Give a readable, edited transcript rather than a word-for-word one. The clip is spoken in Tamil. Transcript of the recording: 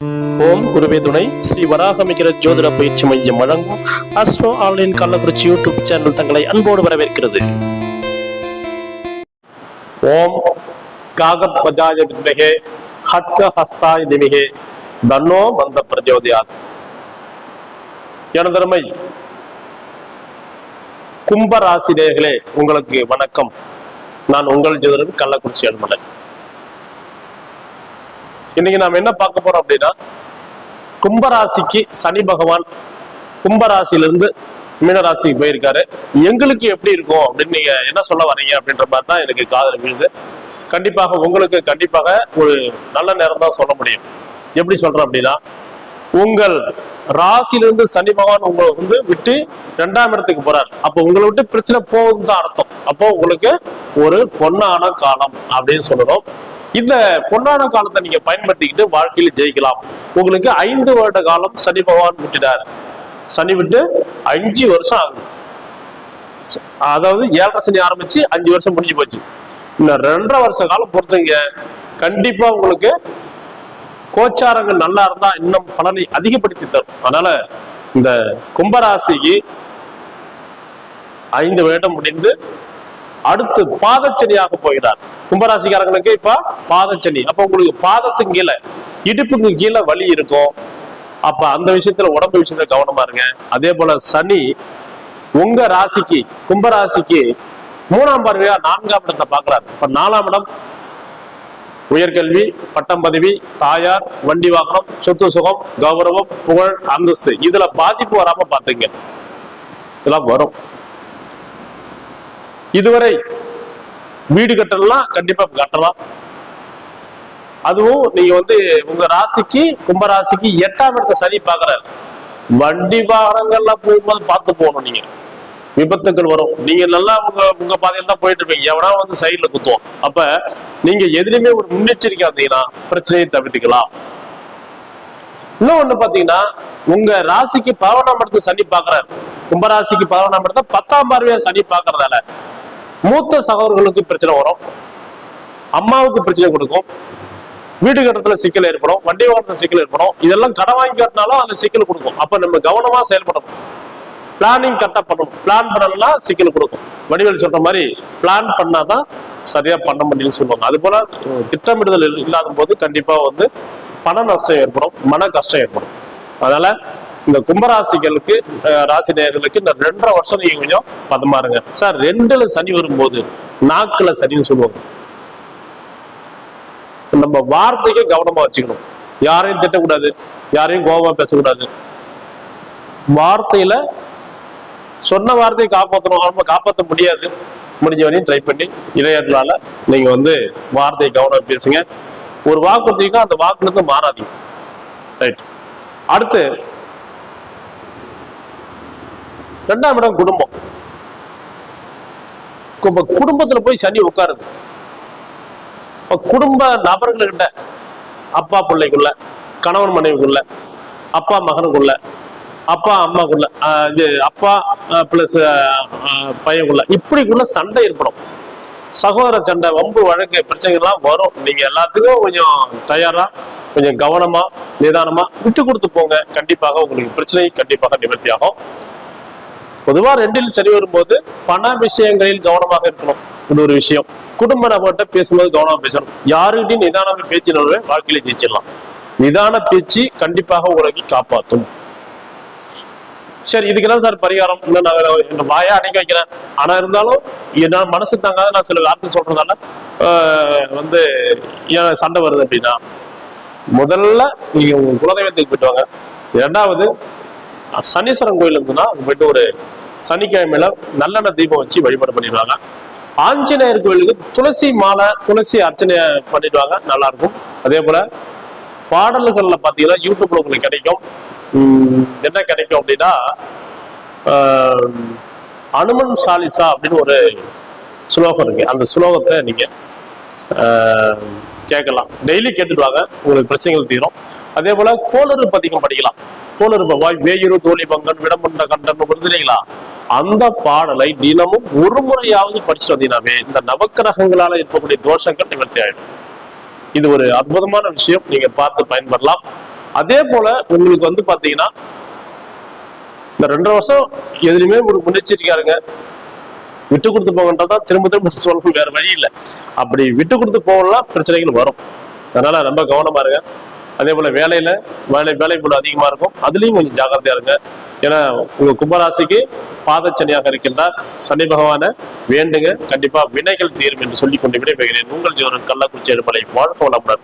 ஓம் குருவே துணை ஸ்ரீ வராகமிகிற ஜோதிட பயிற்சி மையம் வழங்கும் astro online Kallakurichi YouTube channel தங்களை அன்போடு வரவேற்கிறது. ஓம் காகத் பஜாய வித்மகே ஹட்க ஹஸ்தாய திமிகே தன்னோ மந்த பிரஜோதயாத். எனதருமை கும்ப ராசினேயர்களே, உங்களுக்கு வணக்கம். நான் உங்கள் ஜோதிடர் கள்ளக்குறிச்சி அன்பலை. இன்னைக்கு நாம என்ன பார்க்க போறோம் அப்படின்னா, கும்பராசிக்கு சனி பகவான் கும்பராசிலிருந்து மீனராசிக்கு போயிருக்காரு. எங்களுக்கு எப்படி இருக்கும் அப்படின்னு நீங்க என்ன சொல்ல வரீங்க அப்படின்ற மாதிரி தான் எனக்கு காதல் விழுது. கண்டிப்பாக உங்களுக்கு கண்டிப்பாக ஒரு நல்ல நேரம் தான் சொல்ல முடியும். எப்படி சொல்றேன் அப்படின்னா, உங்கள் ராசியிலிருந்து சனி பகவான் உங்களை வந்து விட்டு 2ஆம் இடத்துக்கு போறாரு. அப்போ உங்களை விட்டு பிரச்சனை போகுதுன்னு தான் அர்த்தம். அப்போ உங்களுக்கு ஒரு பொன்னான காலம் அப்படின்னு சொல்லணும். இந்த பொன்னான காலத்தை நீங்க பயன்படுத்திக்கிட்டு வாழ்க்கையில ஜெயிக்கலாம். உங்களுக்கு 5 வருட காலம் சனி பகவான் விட்டுட்டாரு. சனி விட்டு 5 வருஷம் ஆகுது. அதாவது 7.5 சனி ஆரம்பிச்சு 5 வருஷம் முடிஞ்சு போச்சு. இன்னும் 2.5 வருஷ காலம் பொறுத்துங்க. கண்டிப்பா உங்களுக்கு கோச்சாரங்கள் நல்லா இருந்தா இன்னும் பலனை அதிகப்படுத்தி தரும். அதனால இந்த கும்பராசிக்கு 5 வருடம் முடிந்து அடுத்து பாதச்சனியாக போகிறார். கும்பராசிக்காரங்களுக்கு இப்ப பாதச்சனி. அப்ப உங்களுக்கு பாதத்துக்கு கீழே இடுப்புக்கு கீழே வலி இருக்கும். அப்ப அந்த விஷயத்துல உடம்பு விஷயத்துல கவனமா இருங்க. அதே போல சனி உங்க ராசிக்கு கும்பராசிக்கு 3ஆம் பார்வையா 4ஆம் இடத்தை பாக்குறாரு. இப்ப 4ஆம் இடம் உயர்கல்வி, பட்டம் பதவி, தாயார், வண்டி வாகனம், சொத்து சுகம், கௌரவம், புகழ், அந்தஸ்து, இதுல பாதிப்பு வராம பாத்துங்க. இதெல்லாம் வரும். இதுவரை வீடு கட்டலாம், கண்டிப்பா கட்டலாம். அதுவும் நீங்க வந்து உங்க ராசிக்கு கும்பராசிக்கு 8ஆம் இடத்தை சனி பாக்குறாரு. வண்டி வாகனங்கள்லாம் போகும்போது பார்த்து போகணும். நீங்க விபத்துக்கள் வரும். நீங்க நல்லா உங்க பாதையில தான் போயிட்டு இருப்பீங்க. எவனா வந்து சைட்ல குத்துவோம். அப்ப நீங்க எதுலையுமே ஒரு முன்னெச்சரிக்கை இருந்தீங்கன்னா பிரச்சனையை தவிர்த்துக்கலாம். இன்னும் ஒண்ணு பாத்தீங்கன்னா, உங்க ராசிக்கு 11ஆம் இடத்தை சனி பாக்குறாரு. கும்பராசிக்கு 11ஆம் இடத்தை 10ஆம் பார்வையா சனி பாக்குறதால மூத்த சகோதரர்களுக்கு பிரச்சனை வரும், அம்மாவுக்கு பிரச்சனை கொடுக்கும், வீடு கட்டத்துல சிக்கல் ஏற்படும், வண்டி வாகனத்துல சிக்கல் ஏற்படும். இதெல்லாம் கடன் வாங்கி கட்டினாலும் அந்த சிக்கல் கொடுக்கும். அப்ப நம்ம கவனமா செயல்படணும். பிளானிங் கரெக்டா பண்ணணும். பிளான் பண்ணலாம் சிக்கல் கொடுக்கும். வடிவேல் சொல்ற மாதிரி பிளான் பண்ணாதான் சரியா பண்ண முடியும்னு சொல்லுவாங்க. அது போல திட்டமிடுதல் இல்லாத போது கண்டிப்பா வந்து பண நஷ்டம் ஏற்படும், மன கஷ்டம் ஏற்படும். அதனால இந்த கும்பராசிகளுக்கு ராசி நேயர்களுக்கு இந்த 2.5 வருஷம் நீங்க கொஞ்சம் பதமா இருங்க. சார் 2ல சனி வரும்போது நாக்குல சனின்னு சொல்லுவாங்க. நம்ம வார்த்தைக்கு கவனமா வச்சுக்கணும். யாரையும் திட்டக்கூடாது, யாரையும் கோபமா பேசக்கூடாது. வார்த்தையில சொன்ன வார்த்தையை காப்பாற்றணும். நம்ம காப்பாற்ற முடியாது. முடிஞ்ச வரையும் ட்ரை பண்ணி இளையர்களால நீங்க வந்து வார்த்தையை கவனம் பேசுங்க. ஒரு வாக்கு கொடுத்தீங்கன்னா அந்த வாக்குல இருந்து மாறாதீங்க. ரைட். அடுத்து 2ஆம் இடம் குடும்பம். குடும்பத்துல போய் சனி உட்காருது. குடும்ப நபர்கள்கிட்ட அப்பா பிள்ளைக்குள்ள, கணவன் மனைவிக்குள்ள, அப்பா மகனுக்குள்ள, அப்பா அம்மாக்குள்ள, இது அப்பா பிளஸ் பையனுக்குள்ள, இப்படிக்குள்ள சண்டை ஏற்படும். சகோதர சண்டை, வம்பு, வழக்கு, பிரச்சனைகள்லாம் வரும். நீங்க எல்லாத்துக்கும் கொஞ்சம் தயாரா, கொஞ்சம் கவனமா, நிதானமா விட்டு கொடுத்து போங்க. கண்டிப்பாக உங்களுக்கு பிரச்சனை கண்டிப்பாக நிவர்த்தி ஆகும். பொதுவா 2ல் சனி வரும்போது பண விஷயங்களில் கவனமாக இருக்கணும். இது ஒரு விஷயம். குடும்ப நபர்கிட்ட பேசும்போது கவனமா பேசணும். யாருக்கிட்டையும் நிதானமா பேச்சினாலே வாழ்க்கையில ஜெயிச்சிடலாம். நிதான பேச்சு கண்டிப்பாக உலகை காப்பாற்றும். சரி, இதுக்கெல்லாம் சார் பரிகாரம் இல்லை, நான் வாயா அடக்கி வைக்கிறேன். ஆனா இருந்தாலும் என்ன மனசு தாங்காத நான் சில வார்த்தை சொல்றதால வந்து ஏன் சண்டை வருது அப்படின்னா, முதல்ல நீங்க உங்க குலதெய்வத்துக்கு போயிட்டு வாங்க. 2வது சனீஸ்வரன் கோயில் இருந்துன்னா போயிட்டு ஒரு சனிக்கிழமையில நல்லெண்ணெய் தீபம் வச்சு வழிபாடு பண்ணிடுவாங்க. ஆஞ்சநேயர் கோயிலுக்கு துளசி மாலை, துளசி அர்ச்சனை பண்ணிடுவாங்க. நல்லா இருக்கும். அதே போல பாடல்கள்ல பாத்தீங்கன்னா யூடியூப்ல உங்களுக்கு கிடைக்கும். என்ன கிடைக்கும் அப்படின்னா, அனுமன் சாலிசா அப்படின்னு ஒரு ஸ்லோகம் இருக்கு. அந்த ஸ்லோகத்தை நீங்க கேட்கலாம். டெய்லி கேட்டுட்டு வாங்க, உங்களுக்கு பிரச்சனைகள் தீரும். அதே போல கோளறு பதிகம் படிக்கலாம். கோளறு வேயுரு தோழி பங்கன் விடமுண்ட கண்டன் வருது இல்லைங்களா, அந்த பாடலை தினமும் ஒரு முறையாவது படிச்சுட்டு வந்தீங்கன்னாவே இந்த நவக்கிரகங்களால இருக்கக்கூடிய தோஷங்கள் நிவர்த்தி ஆயிடும். இது ஒரு அற்புதமான விஷயம். நீங்க பார்த்து பயன்படலாம். அதே போல உங்களுக்கு வந்து பாத்தீங்கன்னா இந்த 2.5 வருஷம் எதுலையுமே ஒரு முன்னெச்சரிக்கையா இருங்க. விட்டு கொடுத்து போகன்றதான் திரும்ப திரும்ப சொல்லணும், வேற வழி இல்லை. அப்படி விட்டு கொடுத்து போகலாம் பிரச்சனைகள் வரும். அதனால ரொம்ப கவனமா இருங்க. அதே போல வேலை போல அதிகமா இருக்கும், அதுலயும் கொஞ்சம் ஜாக்கிரதையா இருங்க. ஏன்னா உங்க கும்பராசிக்கு பாதச்சனியாக இருக்கின்றார். சனி பகவானை வேண்டுங்க, கண்டிப்பா வினைகள் தீரும் என்று சொல்லிக் கொண்டு விடைபெறுகிறேன். உங்கள் ஜோரன் கள்ளக்குறிச்சி எழுமலை வாழ்க வளமுடன்.